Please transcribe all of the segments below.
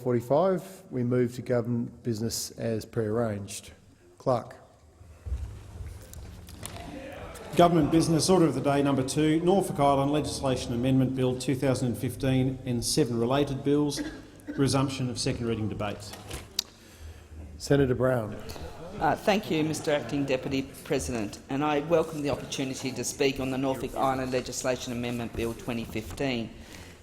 45, we move to government business as pre-arranged. Clerk. Government business, order of the day number 2, Norfolk Island Legislation Amendment Bill 2015 and 7 related bills. Resumption of second reading debates. Senator Brown. Thank you, Mr Acting Deputy President, and I welcome the opportunity to speak on the Norfolk Island Legislation Amendment Bill 2015.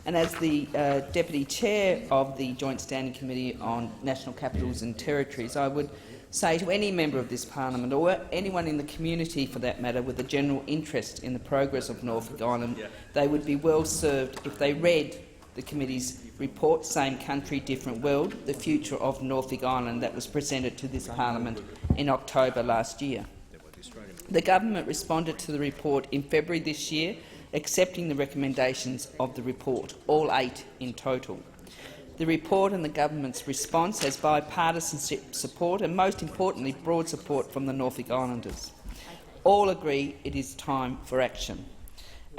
And as the Deputy Chair of the Joint Standing Committee on National Capitals and Territories, I would say to any member of this parliament, or anyone in the community for that matter, with a general interest in the progress of Norfolk Island, they would be well served if they read the committee's report, Same Country, Different World, the Future of Norfolk Island, that was presented to this parliament in October last year. The government responded to the report in February this year, accepting the recommendations of the report, all 8 in total. The report and the government's response has bipartisan support and, most importantly, broad support from the Norfolk Islanders. All agree it is time for action.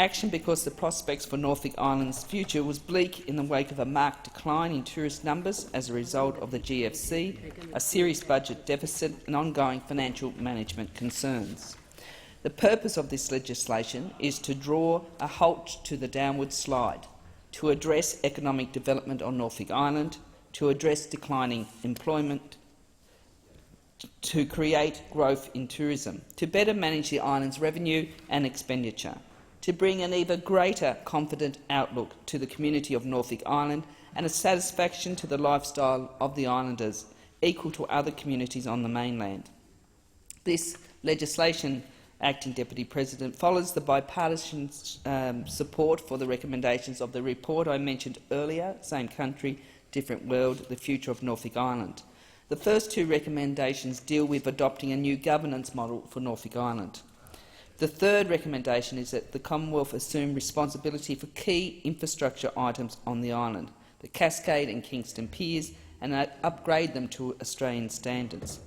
Action because the prospects for Norfolk Island's future was bleak in the wake of a marked decline in tourist numbers as a result of the GFC, a serious budget deficit and ongoing financial management concerns. The purpose of this legislation is to draw a halt to the downward slide, to address economic development on Norfolk Island, to address declining employment, to create growth in tourism, to better manage the island's revenue and expenditure, to bring an even greater confident outlook to the community of Norfolk Island and a satisfaction to the lifestyle of the islanders equal to other communities on the mainland. This legislation, Acting Deputy President, follows the bipartisan support for the recommendations of the report I mentioned earlier, Same Country, Different World, the Future of Norfolk Island. The first 2 recommendations deal with adopting a new governance model for Norfolk Island. The third recommendation is that the Commonwealth assume responsibility for key infrastructure items on the island, the Cascade and Kingston Piers, and upgrade them to Australian standards.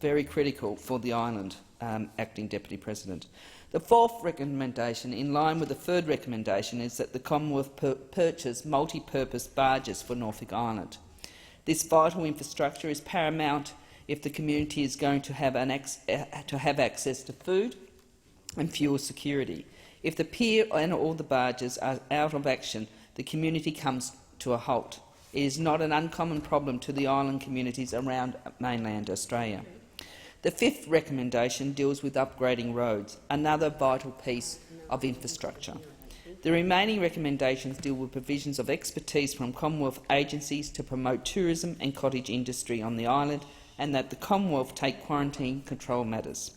Very critical for the island, Acting Deputy President. The fourth recommendation, in line with the third recommendation, is that the Commonwealth purchase multi-purpose barges for Norfolk Island. This vital infrastructure is paramount if the community is going to have access to food and fuel security. If the pier and all the barges are out of action, the community comes to a halt. It is not an uncommon problem to the island communities around mainland Australia. The fifth recommendation deals with upgrading roads, another vital piece of infrastructure. The remaining recommendations deal with provisions of expertise from Commonwealth agencies to promote tourism and cottage industry on the island, and that the Commonwealth take quarantine control matters.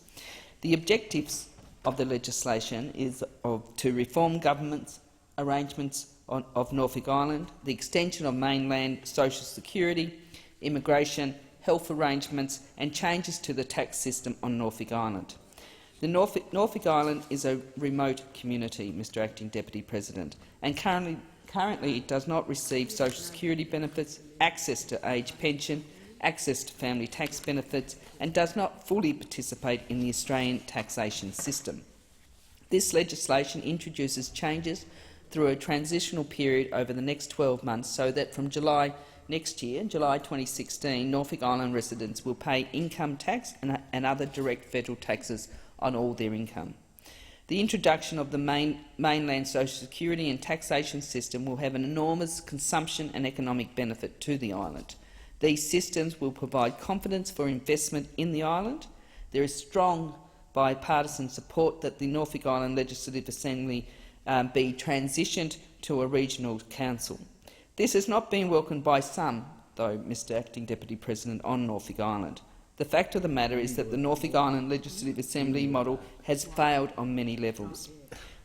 The objectives of the legislation is to reform government's arrangements of Norfolk Island, the extension of mainland social security, immigration, health arrangements and changes to the tax system on Norfolk Island. The Norfolk Island is a remote community, Mr Acting Deputy President, and currently it does not receive social security benefits, access to age pension, access to family tax benefits, and does not fully participate in the Australian taxation system. This legislation introduces changes through a transitional period over the next 12 months so that from July next year, July 2016, Norfolk Island residents will pay income tax and other direct federal taxes on all their income. The introduction of the mainland social security and taxation system will have an enormous consumption and economic benefit to the island. These systems will provide confidence for investment in the island. There is strong bipartisan support that the Norfolk Island Legislative Assembly be transitioned to a regional council. This has not been welcomed by some, though, Mr Acting Deputy President, on Norfolk Island. The fact of the matter is that the Norfolk Island Legislative Assembly model has failed on many levels.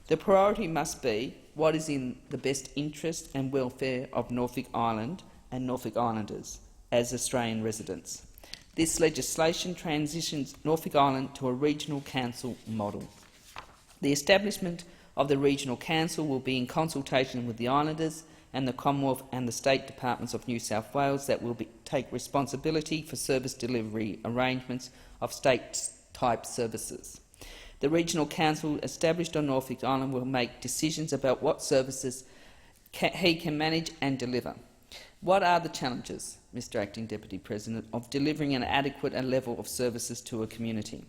The priority must be what is in the best interest and welfare of Norfolk Island and Norfolk Islanders as Australian residents. This legislation transitions Norfolk Island to a regional council model. The establishment of the regional council will be in consultation with the islanders and the Commonwealth and the State Departments of New South Wales that will take responsibility for service delivery arrangements of state-type services. The Regional Council established on Norfolk Island will make decisions about what services he can manage and deliver. What are the challenges, Mr Acting Deputy President, of delivering an adequate level of services to a community?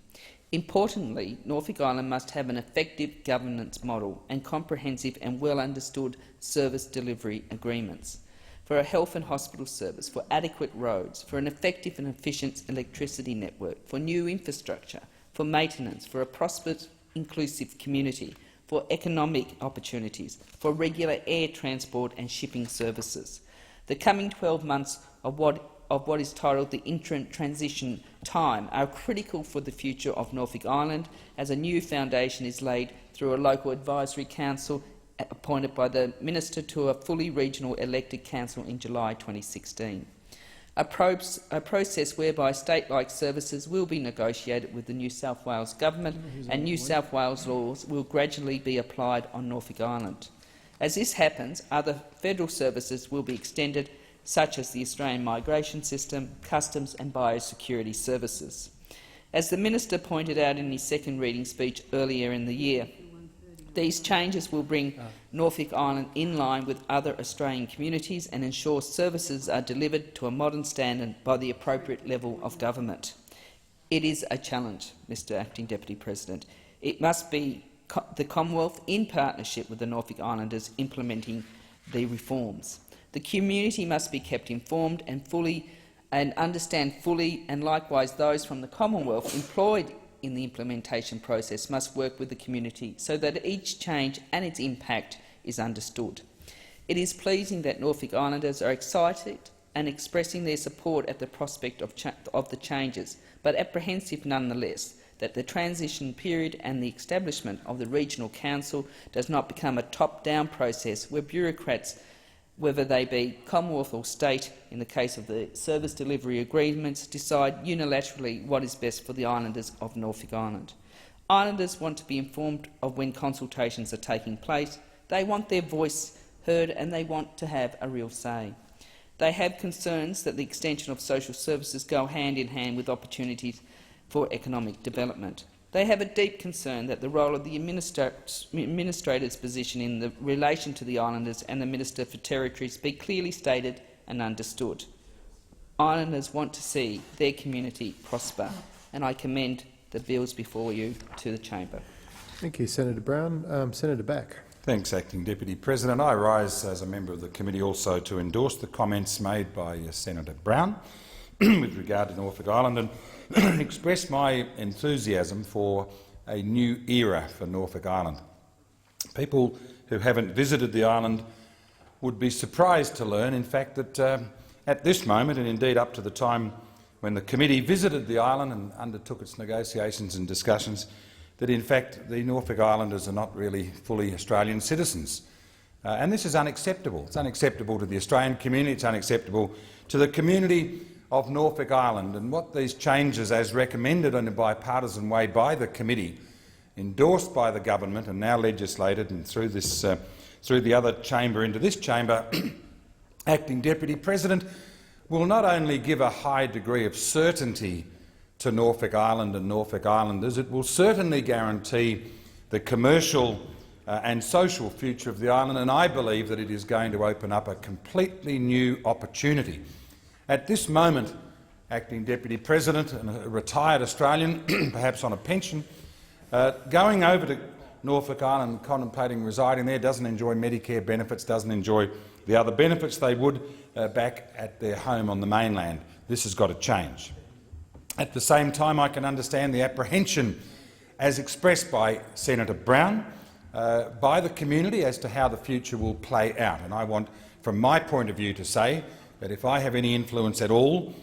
Importantly, Norfolk Island must have an effective governance model and comprehensive and well-understood service delivery agreements for a health and hospital service, for adequate roads, for an effective and efficient electricity network, for new infrastructure, for maintenance, for a prosperous, inclusive community, for economic opportunities, for regular air transport and shipping services. The coming 12 months of what is titled the interim transition time are critical for the future of Norfolk Island, as a new foundation is laid through a local advisory council appointed by the Minister to a fully regional elected council in July 2016. A process whereby state-like services will be negotiated with the New South Wales Government and New South Wales laws will gradually be applied on Norfolk Island. As this happens, other federal services will be extended, such as the Australian Migration System, Customs and Biosecurity Services. As the Minister pointed out in his second reading speech earlier in the year, these changes will bring Norfolk Island in line with other Australian communities and ensure services are delivered to a modern standard by the appropriate level of government. It is a challenge, Mr Acting Deputy President. It must be the Commonwealth, in partnership with the Norfolk Islanders, implementing the reforms. The community must be kept informed and understand fully, and likewise those from the Commonwealth employed in the implementation process must work with the community so that each change and its impact is understood. It is pleasing that Norfolk Islanders are excited and expressing their support at the prospect of the changes, but apprehensive nonetheless that the transition period and the establishment of the Regional Council does not become a top-down process where bureaucrats, whether they be Commonwealth or state, in the case of the service delivery agreements, decide unilaterally what is best for the islanders of Norfolk Island. Islanders want to be informed of when consultations are taking place, they want their voice heard and they want to have a real say. They have concerns that the extension of social services go hand in hand with opportunities for economic development. They have a deep concern that the role of the administrator's position in the relation to the islanders and the Minister for Territories be clearly stated and understood. Islanders want to see their community prosper, and I commend the bills before you to the chamber. Thank you, Senator Brown. Senator Back. Thanks, Acting Deputy President. I rise as a member of the committee also to endorse the comments made by Senator Brown with regard to Norfolk Island and express my enthusiasm for a new era for Norfolk Island. People who haven't visited the island would be surprised to learn, in fact, that at this moment, and indeed up to the time when the committee visited the island and undertook its negotiations and discussions, that in fact the Norfolk Islanders are not really fully Australian citizens. And this is unacceptable. It's unacceptable to the Australian community, it's unacceptable to the community of Norfolk Island. And what these changes, as recommended in a bipartisan way by the committee, endorsed by the government and now legislated and through the other chamber into this chamber, Acting Deputy President, will not only give a high degree of certainty to Norfolk Island and Norfolk Islanders, it will certainly guarantee the commercial and social future of the island, and I believe that it is going to open up a completely new opportunity. At this moment, Acting Deputy President, and a retired Australian, perhaps on a pension, going over to Norfolk Island, contemplating residing there, doesn't enjoy Medicare benefits, doesn't enjoy the other benefits they would back at their home on the mainland. This has got to change. At the same time, I can understand the apprehension, as expressed by Senator Brown, by the community as to how the future will play out. And I want, from my point of view, to say that if I have any influence at all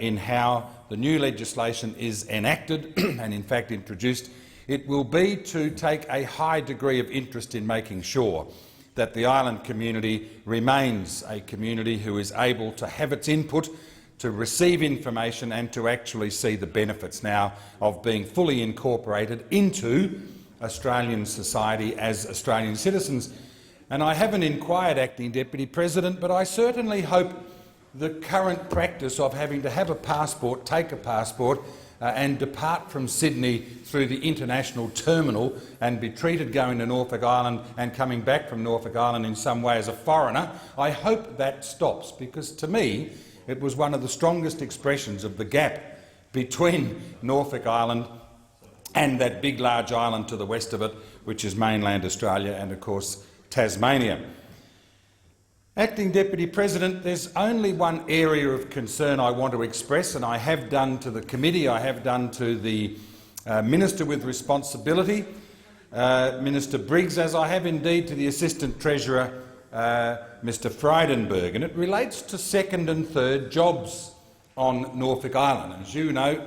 in how the new legislation is enacted and in fact introduced, it will be to take a high degree of interest in making sure that the island community remains a community who is able to have its input, to receive information and to actually see the benefits now of being fully incorporated into Australian society as Australian citizens. And I haven't inquired, Acting Deputy President, but I certainly hope the current practice of having to have a passport, take a passport, and depart from Sydney through the international terminal and be treated going to Norfolk Island and coming back from Norfolk Island in some way as a foreigner, I hope that stops, because to me it was one of the strongest expressions of the gap between Norfolk Island and that big large island to the west of it, which is mainland Australia and of course Tasmania. Acting Deputy President, there's only one area of concern I want to express, and I have done to the committee, I have done to the Minister with responsibility, Minister Briggs, as I have indeed to the Assistant Treasurer, Mr Frydenberg, and it relates to second and third jobs on Norfolk Island. As you know,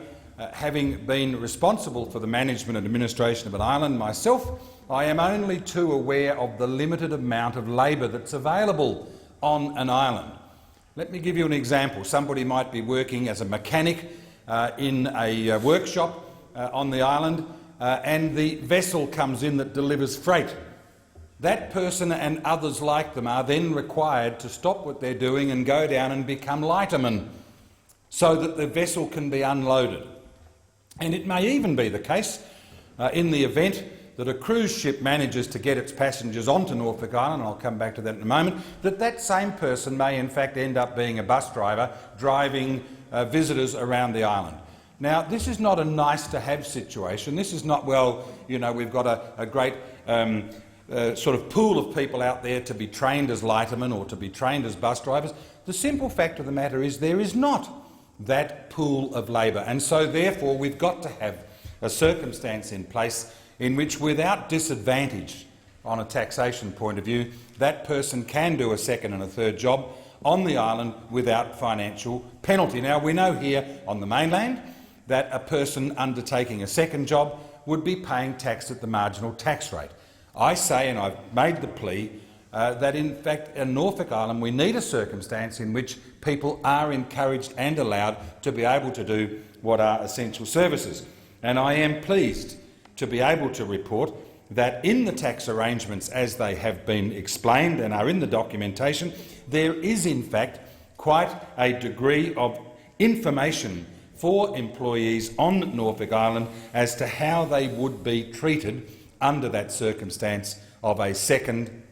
having been responsible for the management and administration of an island myself, I am only too aware of the limited amount of labour that's available on an island. Let me give you an example. Somebody might be working as a mechanic in a workshop on the island, and the vessel comes in that delivers freight. That person and others like them are then required to stop what they're doing and go down and become lightermen so that the vessel can be unloaded. And it may even be the case, in the event that a cruise ship manages to get its passengers onto Norfolk Island, and I'll come back to that in a moment, that that same person may in fact end up being a bus driver driving visitors around the island. Now, this is not a nice-to-have situation. This is not, well, you know, we've got a great sort of pool of people out there to be trained as lightermen or to be trained as bus drivers. The simple fact of the matter is there is not that pool of labour, and so therefore we've got to have a circumstance in place in which, without disadvantage on a taxation point of view, that person can do a second and a third job on the island without financial penalty. Now, we know here on the mainland that a person undertaking a second job would be paying tax at the marginal tax rate. I say, and I've made the plea, that in fact in Norfolk Island we need a circumstance in which people are encouraged and allowed to be able to do what are essential services. And I am pleased to be able to report that in the tax arrangements as they have been explained and are in the documentation, there is in fact quite a degree of information for employees on Norfolk Island as to how they would be treated under that circumstance of a second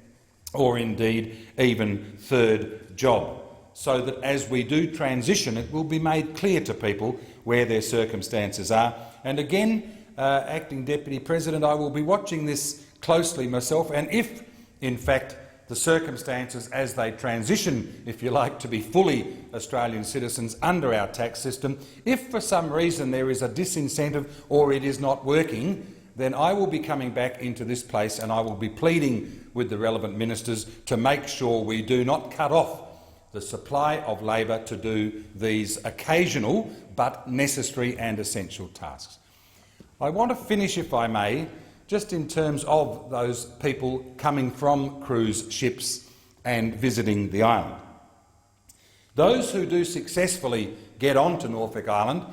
or indeed even third job, so that as we do transition it will be made clear to people where their circumstances are. And again, Acting Deputy President, I will be watching this closely myself, and if in fact the circumstances as they transition, if you like, to be fully Australian citizens under our tax system, if for some reason there is a disincentive or it is not working, then I will be coming back into this place and I will be pleading with the relevant ministers to make sure we do not cut off the supply of labour to do these occasional but necessary and essential tasks. I want to finish, if I may, just in terms of those people coming from cruise ships and visiting the island. Those who do successfully get onto Norfolk Island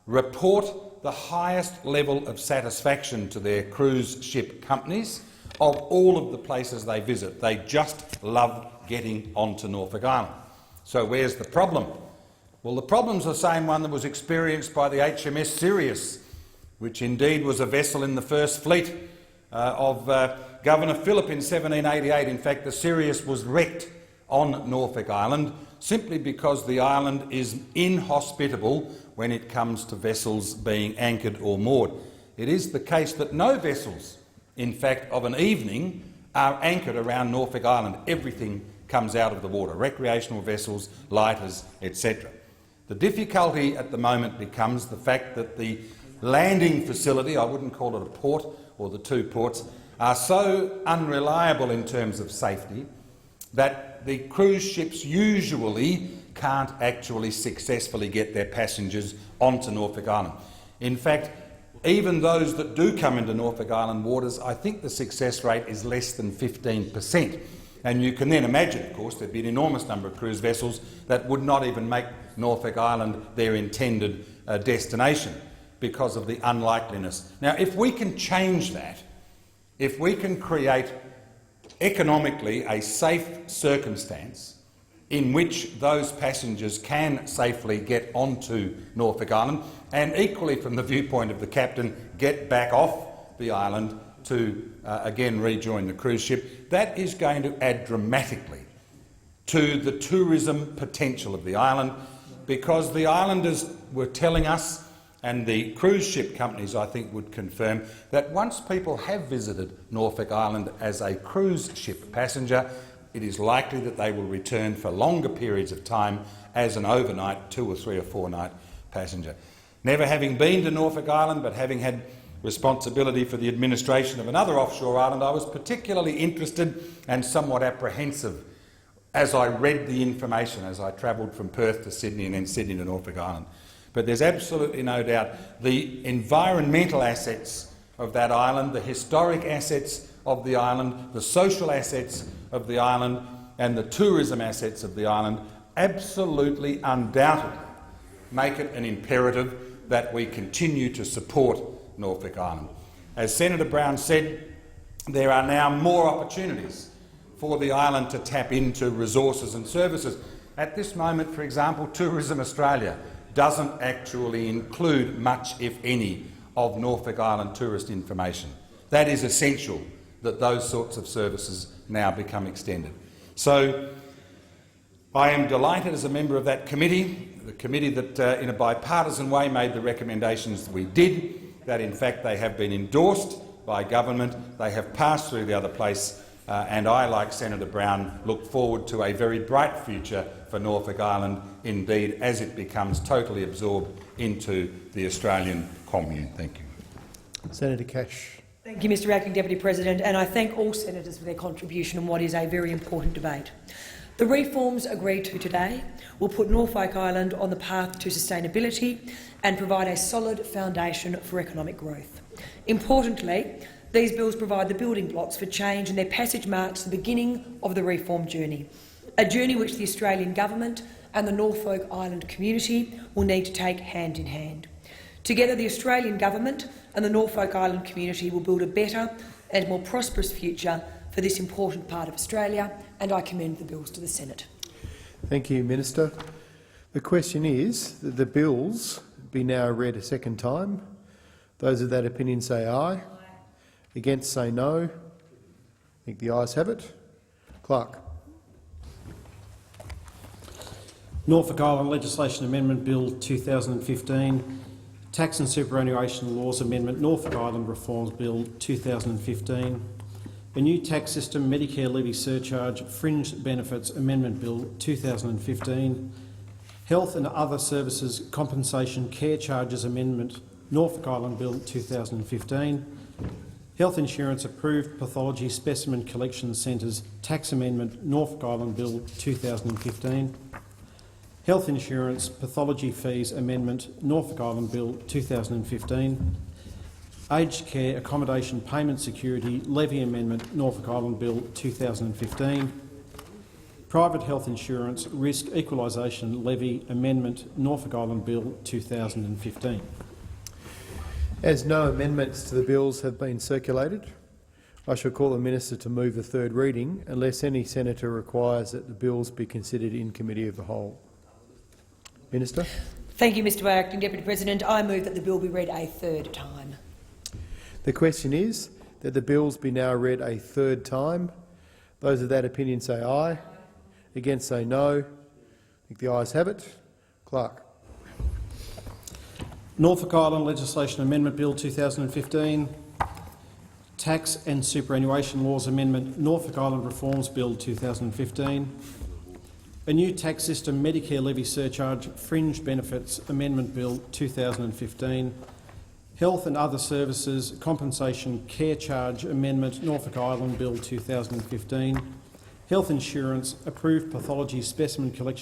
report the highest level of satisfaction to their cruise ship companies of all of the places they visit. They just love getting onto Norfolk Island. So where's the problem? Well, the problem's the same one that was experienced by the HMS Sirius, which indeed was a vessel in the First Fleet of Governor Phillip in 1788. In fact, the Sirius was wrecked on Norfolk Island simply because the island is inhospitable when it comes to vessels being anchored or moored. It is the case that no vessels, in fact, of an evening are anchored around Norfolk Island. Everything comes out of the water, recreational vessels, lighters, etc. The difficulty at the moment becomes the fact that the landing facility, I wouldn't call it a port, or the two ports, are so unreliable in terms of safety that the cruise ships usually can't actually successfully get their passengers onto Norfolk Island. In fact, even those that do come into Norfolk Island waters, I think the success rate is less than 15%. And you can then imagine, of course, there'd be an enormous number of cruise vessels that would not even make Norfolk Island their intended destination because of the unlikeliness. Now, if we can change that, if we can create economically a safe circumstance in which those passengers can safely get onto Norfolk Island and, equally from the viewpoint of the captain, get back off the island to again rejoin the cruise ship. That is going to add dramatically to the tourism potential of the island, because the islanders were telling us, and the cruise ship companies I think would confirm, that once people have visited Norfolk Island as a cruise ship passenger, it is likely that they will return for longer periods of time as an overnight 2 or 3 or 4 night passenger. Never having been to Norfolk Island, but having had responsibility for the administration of another offshore island, I was particularly interested and somewhat apprehensive as I read the information as I travelled from Perth to Sydney and then Sydney to Norfolk Island. But there's absolutely no doubt the environmental assets of that island, the historic assets of the island, the social assets of the island and the tourism assets of the island absolutely, undoubtedly make it an imperative that we continue to support Norfolk Island. As Senator Brown said, there are now more opportunities for the island to tap into resources and services. At this moment, for example, Tourism Australia doesn't actually include much, if any, of Norfolk Island tourist information. That is essential that those sorts of services now become extended. So I am delighted as a member of that committee, the committee that in a bipartisan way made the recommendations that we did, that in fact they have been endorsed by government, they have passed through the other place, and I, like Senator Brown, look forward to a very bright future for Norfolk Island, indeed, as it becomes totally absorbed into the Australian commune. Thank you. Senator Cash. Thank you, Mr Acting Deputy President, and I thank all senators for their contribution in what is a very important debate. The reforms agreed to today will put Norfolk Island on the path to sustainability and provide a solid foundation for economic growth. Importantly, these bills provide the building blocks for change, and their passage marks the beginning of the reform journey, a journey which the Australian Government and the Norfolk Island community will need to take hand in hand. Together, the Australian Government and the Norfolk Island community will build a better and more prosperous future for this important part of Australia, and I commend the bills to the Senate. Thank you, Minister. The question is that the bills be now read a second time. Those of that opinion say aye. Against say no. I think the ayes have it. Clerk. Norfolk Island Legislation Amendment Bill 2015, Tax and Superannuation Laws Amendment, Norfolk Island Reforms Bill 2015, a new tax system, Medicare levy surcharge, fringe benefits Amendment Bill 2015, Health and Other Services Compensation Care Charges Amendment, Norfolk Island Bill 2015, Health Insurance Approved Pathology Specimen Collection Centres Tax Amendment, Norfolk Island Bill 2015, Health Insurance Pathology Fees Amendment, Norfolk Island Bill 2015, Aged Care Accommodation Payment Security Levy Amendment, Norfolk Island Bill 2015, Private Health Insurance Risk Equalisation Levy Amendment, Norfolk Island Bill 2015. As no amendments to the bills have been circulated, I shall call the Minister to move the third reading, unless any senator requires that the bills be considered in committee of the whole. Minister. Thank you, Mr Acting Deputy President. I move that the bill be read a third time. The question is that the bills be now read a third time. Those of that opinion say aye. Against say no. I think the ayes have it. Clerk. Norfolk Island Legislation Amendment Bill 2015, Tax and Superannuation Laws Amendment, Norfolk Island Reforms Bill 2015, a new tax system, Medicare levy surcharge, fringe benefits Amendment Bill 2015, Health and Other Services Compensation Care Charge Amendment, Norfolk Island Bill 2015, Health Insurance Approved Pathology Specimen Collection